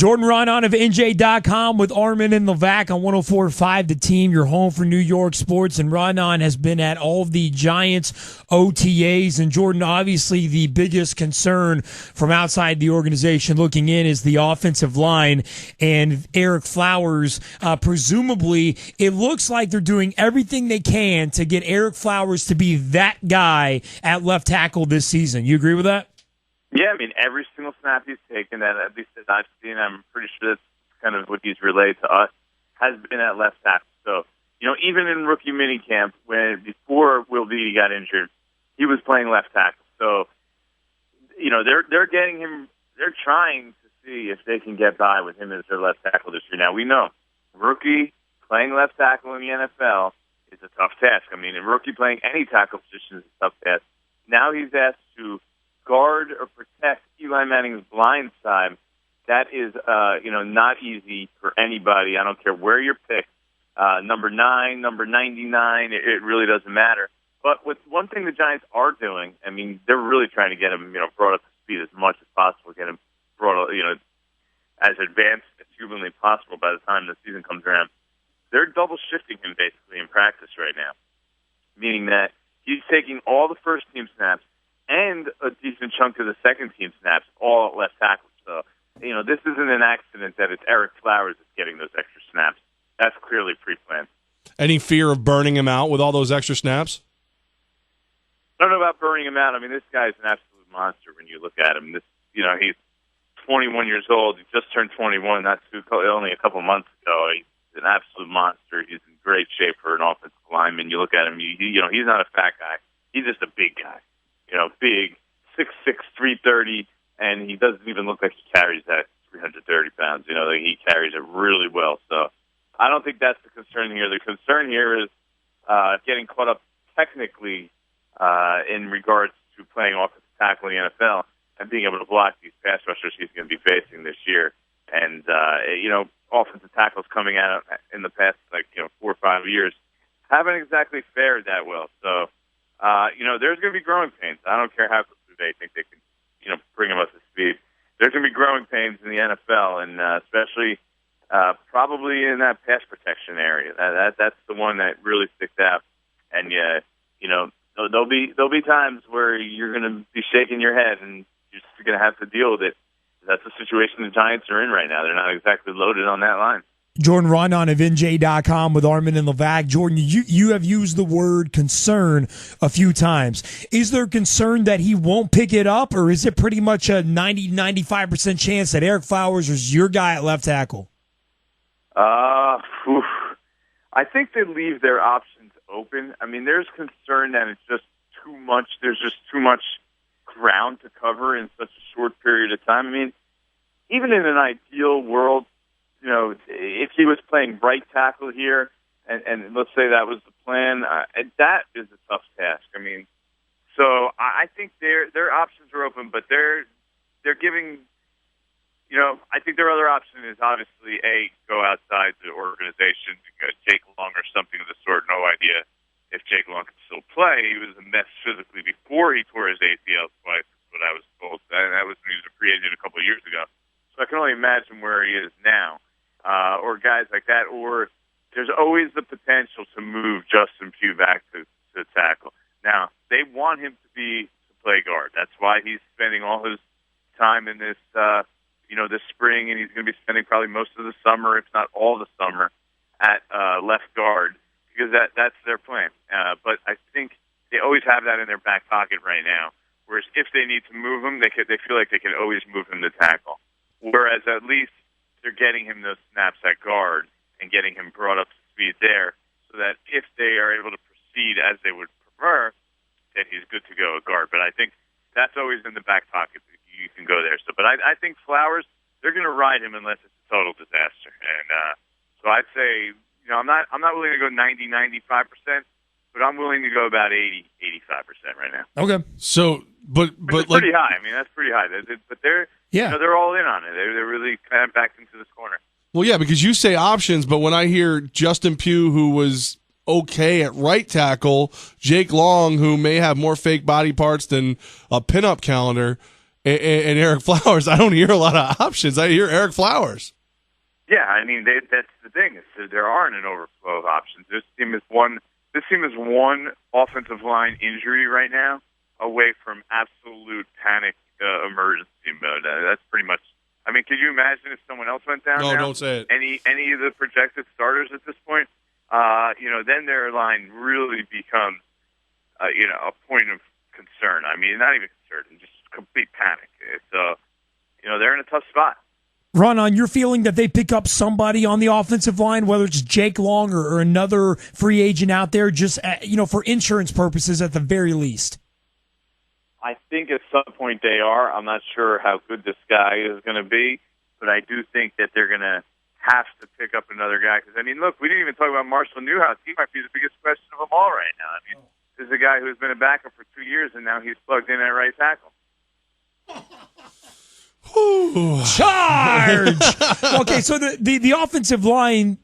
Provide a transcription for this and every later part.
Jordan Raanan of NJ.com with Armen and Levack on 104.5 The Team, your home for New York sports. And Raanan has been at all of the Giants OTAs. And Jordan, obviously the biggest concern from outside the organization looking in is the offensive line and Eric Flowers. Presumably, it looks like they're doing everything they can to get Eric Flowers to be that guy at left tackle this season. You agree with that? Yeah, I mean, every single snap he's taken, that at least as I've seen, I'm pretty sure that's kind of what he's relayed to us, has been at left tackle. So, even in rookie minicamp, before Will Beatty got injured, he was playing left tackle. So, they're getting him, they're trying to see if they can get by with him as their left tackle this year. Now, we know, rookie playing left tackle in the NFL is a tough task. I mean, a rookie playing any tackle position is a tough task. Now he's asked to guard or protect Eli Manning's blind side. That is, not easy for anybody. I don't care where you're picked. Number 9, number 99, it really doesn't matter. But with one thing the Giants are doing, I mean, they're really trying to get him, brought up to speed as much as possible, get him brought up, as advanced as humanly possible by the time the season comes around. They're double shifting him basically in practice right now, meaning that he's taking all the first team snaps and a decent chunk of the second team snaps, all at left tackle. So, this isn't an accident that it's Eric Flowers that's getting those extra snaps. That's clearly pre-planned. Any fear of burning him out with all those extra snaps? I don't know about burning him out. I mean, this guy's an absolute monster when you look at him. He's 21 years old. He just turned 21. That's only a couple months ago. He's an absolute monster. He's in great shape for an offensive lineman. You look at him, he's not a fat guy. He's just a big guy. Big, 6'6", 330, and he doesn't even look like he carries that 330 pounds. He carries it really well. So I don't think that's the concern here. The concern here is getting caught up technically in regards to playing offensive tackle in the NFL and being able to block these pass rushers he's going to be facing this year. And, offensive tackles coming out in the past, 4 or 5 years haven't exactly fared that well. So, there's going to be growing pains. I don't care how quickly they think they can, bring him up to speed. There's going to be growing pains in the NFL, and especially probably in that pass protection area. That's the one that really sticks out. And there'll be times where you're going to be shaking your head, and you're just going to have to deal with it. That's the situation the Giants are in right now. They're not exactly loaded on that line. Jordan Raanan of NJ.com with Armen and Levack. Jordan, you have used the word concern a few times. Is there concern that he won't pick it up, or is it pretty much a 90-95% chance that Eric Flowers is your guy at left tackle? I think they leave their options open. I mean, there's concern that it's just too much. There's just too much ground to cover in such a short period of time. I mean, even in an ideal world, if he was playing right tackle here, and let's say that was the plan, that is a tough task. I mean, so I think their options are open, but they're giving, I think their other option is obviously go outside the organization, Jake Long or something of the sort. No idea if Jake Long can still play. He was a mess physically before he tore his ACL twice. That's what I was told. That was when he was a free agent a couple of years ago. So I can only imagine where he is now. Or guys like that, or there's always the potential to move Justin Pugh back to tackle. Now, they want him to play guard. That's why he's spending all his time in this, this spring, and he's going to be spending probably most of the summer, if not all the summer, at left guard, because that's their plan. But I think they always have that in their back pocket right now, whereas if they need to move him, they feel like they can always move him to tackle. Whereas at least they're getting him those snaps at guard and getting him brought up to speed there, so that if they are able to proceed as they would prefer, then he's good to go at guard. But I think that's always in the back pocket. You can go there. So, but I think Flowers, they're going to ride him unless it's a total disaster. And so I'd say, I'm not willing to go 90-95%, but I'm willing to go about 80-85% right now. Okay. So, but that's pretty high. I mean, that's pretty high. But they're they're all in on it. They're really kind of backed into this corner. Well, yeah, because you say options, but when I hear Justin Pugh, who was okay at right tackle, Jake Long, who may have more fake body parts than a pinup calendar, and Eric Flowers. I don't hear a lot of options. I hear Eric Flowers. Yeah, I mean that's the thing. Is that there aren't an overflow of options. This team is one offensive line injury right now away from absolute panic emergency mode. That's pretty much. I mean, could you imagine if someone else went down? No, now? Don't say it. Any of the projected starters at this point, then their line really becomes, a point of concern. I mean, not even concern, just complete panic. It's, they're in a tough spot. Raanan, you're feeling that they pick up somebody on the offensive line, whether it's Jake Long or another free agent out there, just for insurance purposes at the very least. I think at some point they are. I'm not sure how good this guy is going to be, but I do think that they're going to have to pick up another guy. Because, I mean, look, we didn't even talk about Marshall Newhouse. He might be the biggest question of them all right now. I mean, this is a guy who's been a backup for 2 years, and now he's plugged in at right tackle. Charge! Okay, so the offensive line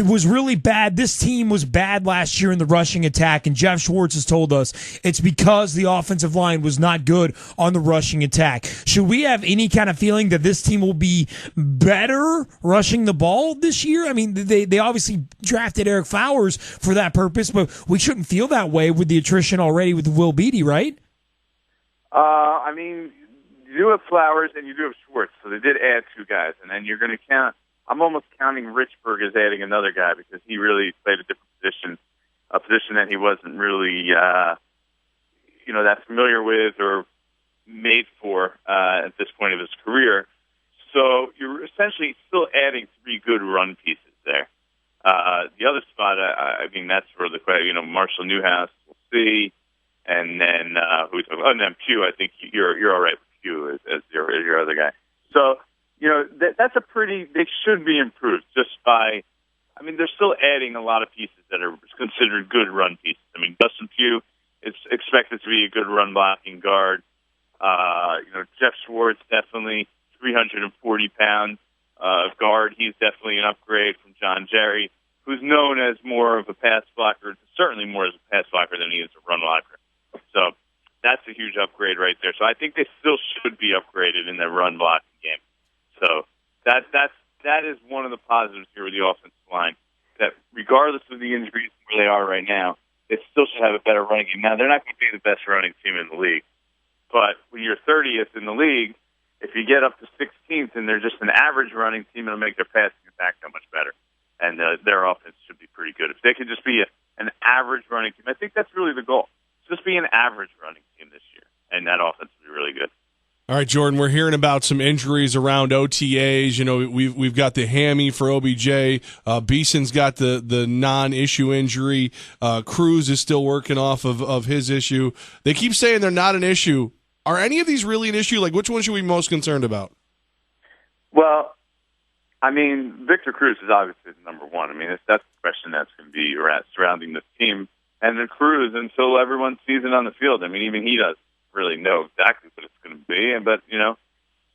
was really bad. This team was bad last year in the rushing attack, and Jeff Schwartz has told us it's because the offensive line was not good on the rushing attack. Should we have any kind of feeling that this team will be better rushing the ball this year? I mean, they obviously drafted Eric Flowers for that purpose, but we shouldn't feel that way with the attrition already with Will Beatty, right? I mean, you do have Flowers and you do have Schwartz, so they did add two guys, and then you're going to count. I'm almost counting Richburg as adding another guy because he really played a different position, a position that he wasn't really, that familiar with or made for at this point of his career. So you're essentially still adding three good run pieces there. The other spot, I mean, that's for the question. Marshall Newhouse, we'll see, and then and then Pugh. I think you're all right with Pugh as your other guy. So. That's a pretty. They should be improved just by. I mean, they're still adding a lot of pieces that are considered good run pieces. I mean, Dustin Pugh is expected to be a good run blocking guard. Jeff Schwartz definitely 340 pounds guard. He's definitely an upgrade from John Jerry, who's known as more of a pass blocker, certainly more as a pass blocker than he is a run blocker. So that's a huge upgrade right there. So I think they still should be upgraded in their run blocking game. So that is one of the positives here with the offensive line, that regardless of the injuries where they are right now, they still should have a better running game. Now, they're not going to be the best running team in the league, but when you're 30th in the league, if you get up to 16th and they're just an average running team, it'll make their passing attack that much better, and their offense should be pretty good. If they could just be an average running team, I think that's really the goal. Just be an average running team this year, and that offense will be really good. All right, Jordan, we're hearing about some injuries around OTAs. We've got the hammy for OBJ. Beeson's got the non-issue injury. Cruz is still working off of his issue. They keep saying they're not an issue. Are any of these really an issue? Like, which one should we be most concerned about? Well, I mean, Victor Cruz is obviously the number one. I mean, that's the question that's going to be surrounding this team. And then Cruz, until everyone sees it on the field. I mean, even he does really know exactly what it's going to be, but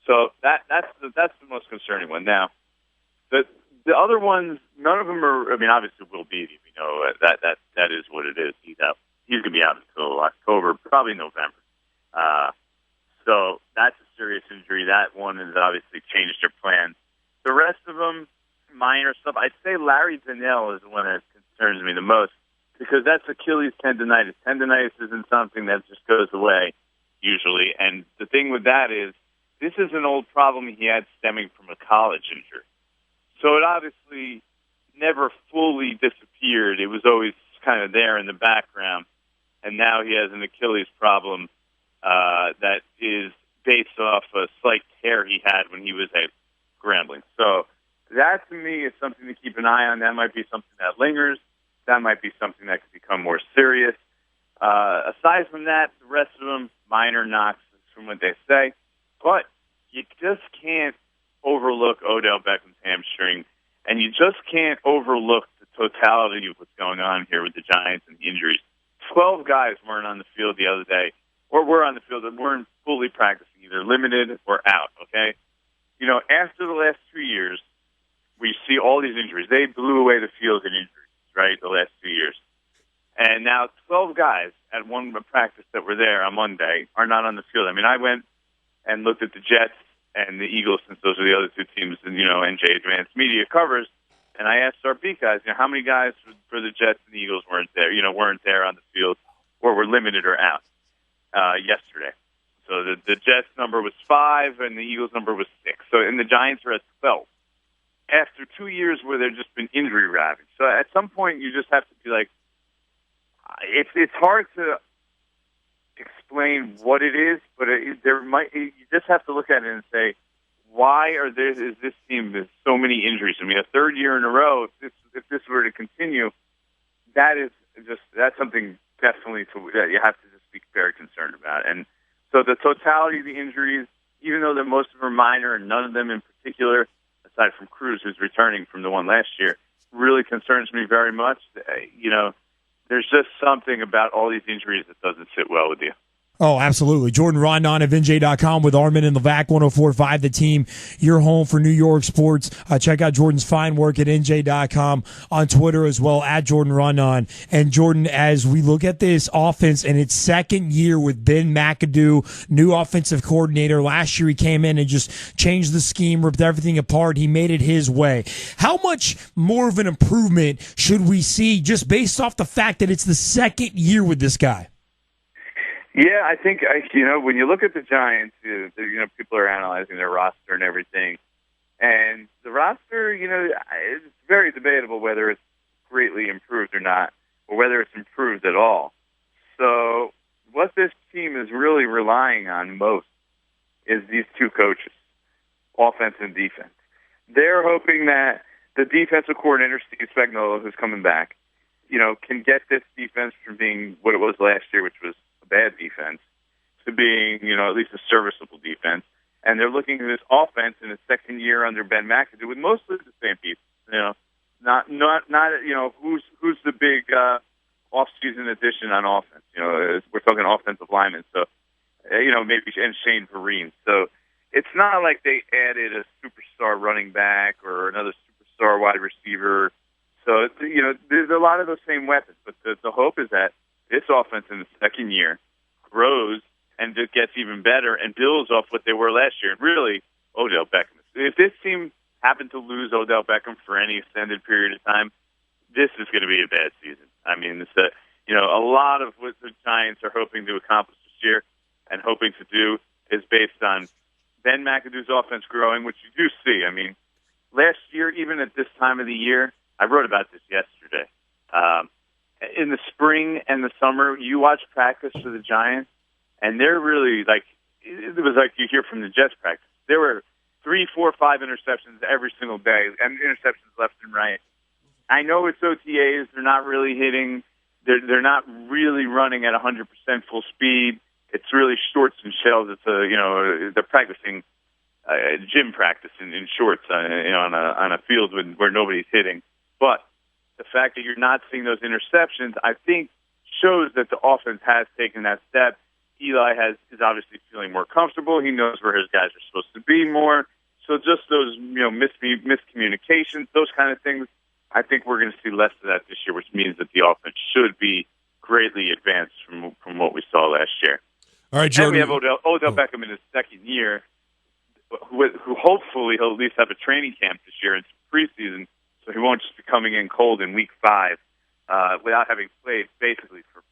so that's the most concerning one. Now, the other ones, none of them are. I mean, obviously Will Beatty, we know that is what it is. He's out. He's going to be out until October, probably November. So that's a serious injury. That one has obviously changed their plan. The rest of them, minor stuff. I'd say Larry Donnell is the one that concerns me the most because that's Achilles tendonitis. Tendonitis isn't something that just goes away usually. And the thing with that is this is an old problem he had stemming from a college injury. So it obviously never fully disappeared. It was always kind of there in the background. And now he has an Achilles problem that is based off a slight tear he had when he was at Grambling. So that, to me, is something to keep an eye on. That might be something that lingers. That might be something that could become more serious. Aside from that, the rest of them, minor knocks from what they say. But you just can't overlook Odell Beckham's hamstring, and you just can't overlook the totality of what's going on here with the Giants and the injuries. 12 guys weren't on the field the other day, or were on the field that weren't fully practicing, either limited or out, okay? After the last 2 years, we see all these injuries. They blew away the field in injuries, right, the last 2 years. And now 12 guys at one practice that were there on Monday are not on the field. I mean, I went and looked at the Jets and the Eagles, since those are the other two teams, and NJ Advanced Media covers. And I asked our beat guys, how many guys for the Jets and the Eagles weren't there on the field or were limited or out yesterday. So the Jets number was 5 and the Eagles number was 6. So and the Giants are at 12 after 2 years where they've just been injury ravaged. So at some point you just have to be like, it's hard to explain what it is, but you just have to look at it and say, why is this team with so many injuries? I mean, a third year in a row, if this were to continue, that's something definitely that you have to just be very concerned about. And so the totality of the injuries, even though most of them are minor and none of them in particular, aside from Cruz, who's returning from the one last year, really concerns me very much. There's just something about all these injuries that doesn't sit well with you. Oh, absolutely. Jordan Raanan of NJ.com with Armen and Levack, 104.5 The Team, your home for New York sports. Check out Jordan's fine work at NJ.com, on Twitter as well, at Jordan Raanan. And Jordan, as we look at this offense and its second year with Ben McAdoo, new offensive coordinator. Last year he came in and just changed the scheme, ripped everything apart. He made it his way. How much more of an improvement should we see just based off the fact that it's the second year with this guy? Yeah, I think when you look at the Giants, people are analyzing their roster and everything, and the roster, it's very debatable whether it's greatly improved or not, or whether it's improved at all. So, what this team is really relying on most is these two coaches, offense and defense. They're hoping that the defensive coordinator, Steve Spagnuolo, who's coming back, can get this defense from being what it was last year, which was bad defense, to being, at least a serviceable defense. And they're looking at this offense in the second year under Ben McAdoo with mostly the same people. Not who's the big off-season addition on offense. We're talking offensive linemen. So, maybe and Shane Vereen. So it's not like they added a superstar running back or another superstar wide receiver. So there's a lot of those same weapons. But the hope is that this offense in the second year grows and just gets even better and builds off what they were last year. And really, Odell Beckham. If this team happened to lose Odell Beckham for any extended period of time, this is going to be a bad season. I mean, a lot of what the Giants are hoping to accomplish this year and hoping to do is based on Ben McAdoo's offense growing, which you do see. I mean, last year, even at this time of the year, I wrote about this yesterday. In the spring and the summer, you watch practice for the Giants, and they're really it was like you hear from the Jets practice. There were 3, 4, 5 interceptions every single day, and interceptions left and right. I know it's OTAs; they're not really hitting. They're not really running at 100% full speed. It's really shorts and shells. It's they're practicing gym practice in shorts on a field where nobody's hitting, but the fact that you're not seeing those interceptions, I think, shows that the offense has taken that step. Eli is obviously feeling more comfortable. He knows where his guys are supposed to be more. So just those miscommunications, those kind of things, I think we're going to see less of that this year, which means that the offense should be greatly advanced from what we saw last year. All right, Jordan. And we have Odell Beckham in his second year, who hopefully he'll at least have a training camp this year and some preseason. So he won't just be coming in cold in week 5 without having played basically for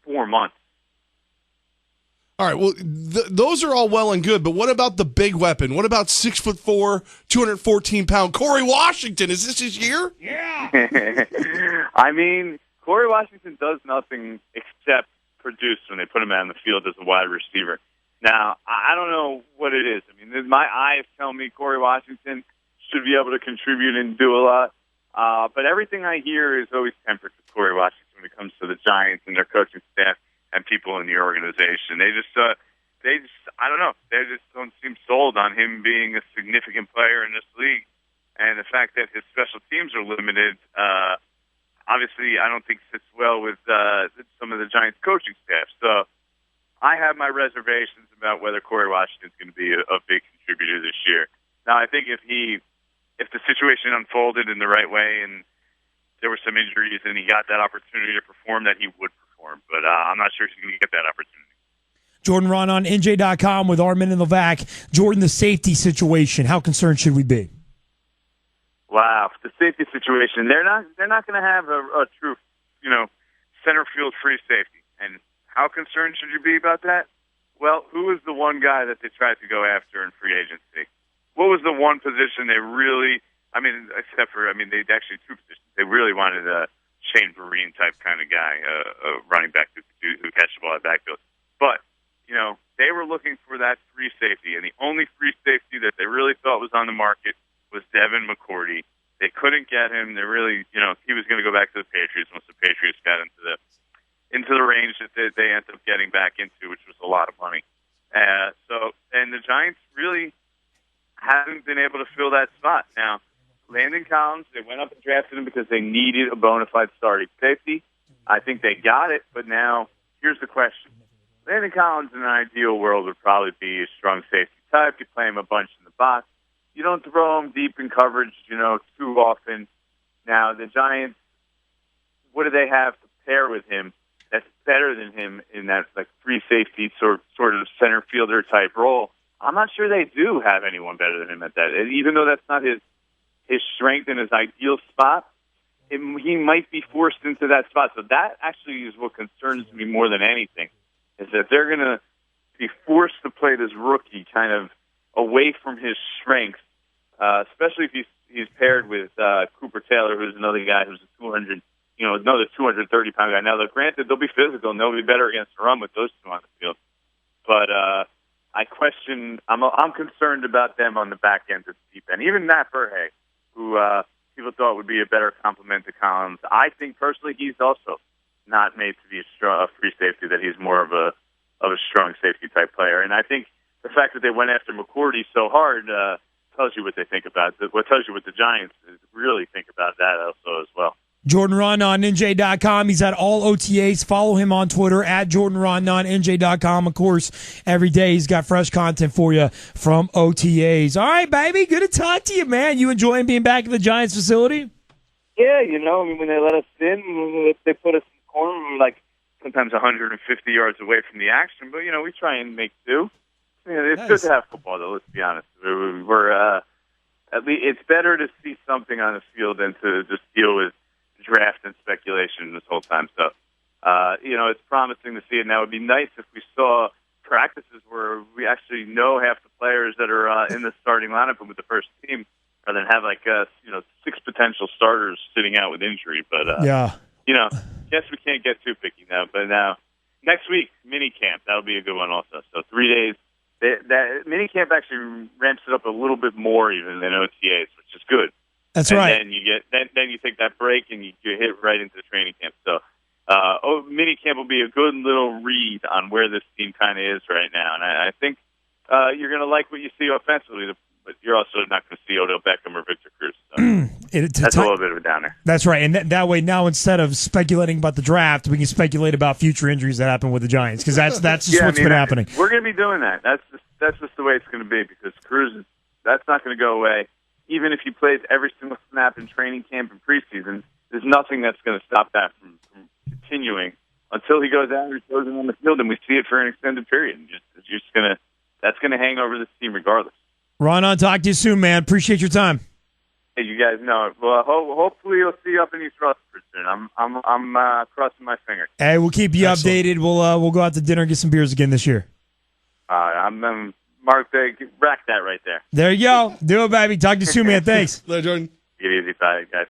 4 months. All right, well, those are all well and good, but what about the big weapon? What about 6'4", 214-pound Corey Washington? Is this his year? Yeah. I mean, Corey Washington does nothing except produce when they put him out on the field as a wide receiver. Now, I don't know what it is. I mean, my eyes tell me Corey Washington should be able to contribute and do a lot. But everything I hear is always tempered with Corey Washington when it comes to the Giants and their coaching staff and people in the organization. They just I don't know. They just don't seem sold on him being a significant player in this league. And the fact that his special teams are limited, obviously I don't think sits well with some of the Giants coaching staff. So I have my reservations about whether Corey Washington's going to be a big contributor this year. Now, I think if the situation unfolded in the right way and there were some injuries and he got that opportunity to perform, that he would perform. But I'm not sure he's going to get that opportunity. Jordan Raanan, NJ.com with Armen and Levack. Jordan, the safety situation, how concerned should we be? Wow, the safety situation. They're not going to have a true, center field free safety. And how concerned should you be about that? Well, who was the one guy that they tried to go after in free agency? What was the one position they really? They actually two positions. They really wanted a Shane Vereen type kind of guy, a running back who catch the ball at backfield. But they were looking for that free safety, and the only free safety that they really thought was on the market was Devin McCourty. They couldn't get him. They really, he was going to go back to the Patriots once the Patriots got into the range that they ended up getting back into, which was a lot of money. And the Giants really haven't been able to fill that spot. Now, Landon Collins, they went up and drafted him because they needed a bona fide starting safety. I think they got it, but now here's the question. Landon Collins in an ideal world would probably be a strong safety type. You play him a bunch in the box. You don't throw him deep in coverage, too often. Now, the Giants, what do they have to pair with him that's better than him in that free safety sort of center fielder type role? I'm not sure they do have anyone better than him at that. And even though that's not his strength and his ideal spot, he might be forced into that spot. So that actually is what concerns me more than anything, is that they're going to be forced to play this rookie kind of away from his strengths, especially if he's paired with Cooper Taylor, who's another guy who's another 230-pound guy. Now, granted, they'll be physical and they'll be better against the run with those two on the field. But I'm concerned about them on the back end of the deep end. Even Matt Verhey, who people thought would be a better complement to Collins. I think personally he's also not made to be a free safety, that he's more of a strong safety type player. And I think the fact that they went after McCourty so hard tells you what they think about it. What tells you what the Giants really think about that also as well. Jordan Raanan on NJ.com. He's at all OTAs. Follow him on Twitter at Jordan Raanan, NJ.com. Of course, every day he's got fresh content for you from OTAs. All right, baby. Good to talk to you, man. You enjoying being back at the Giants facility? Yeah, when they let us in, they put us in the corner, we were sometimes 150 yards away from the action. But, we try and make do. It's nice. Good to have football, though, let's be honest. We're at least it's better to see something on the field than to just deal with draft and speculation this whole time. So, it's promising to see it. Now, it would be nice if we saw practices where we actually know half the players that are in the starting lineup and with the first team, rather than have 6 potential starters sitting out with injury. But guess we can't get too picky now. But now, next week, mini camp, that'll be a good one also. So 3 days. That mini camp actually ramps it up a little bit more even than OTAs, which is good. That's right. And then you take that break and you hit right into the training camp. So mini camp will be a good little read on where this team kind of is right now. And I think you're going to like what you see offensively, but you're also not going to see Odell Beckham or Victor Cruz. So that's a little bit of a downer. That's right. And that way now, instead of speculating about the draft, we can speculate about future injuries that happen with the Giants, because that's just what's been happening. We're going to be doing that. That's just the way it's going to be, because Cruz, that's not going to go away. Even if he plays every single snap in training camp and preseason, there's nothing that's going to stop that from continuing until he goes out and throws him on the field, and we see it for an extended period. That's going to hang over this team regardless. Raanan, talk to you soon, man. Appreciate your time. Hey, you guys know. Well, hopefully you'll see you up in East Rutherford soon. I'm crossing my fingers. Hey, we'll keep you updated. We'll go out to dinner and get some beers again this year. I'm Mark. Rack that right there. There you go. Do it, baby. Talk to you soon, man. Thanks. Later, Jordan. Get easy, bye, guys.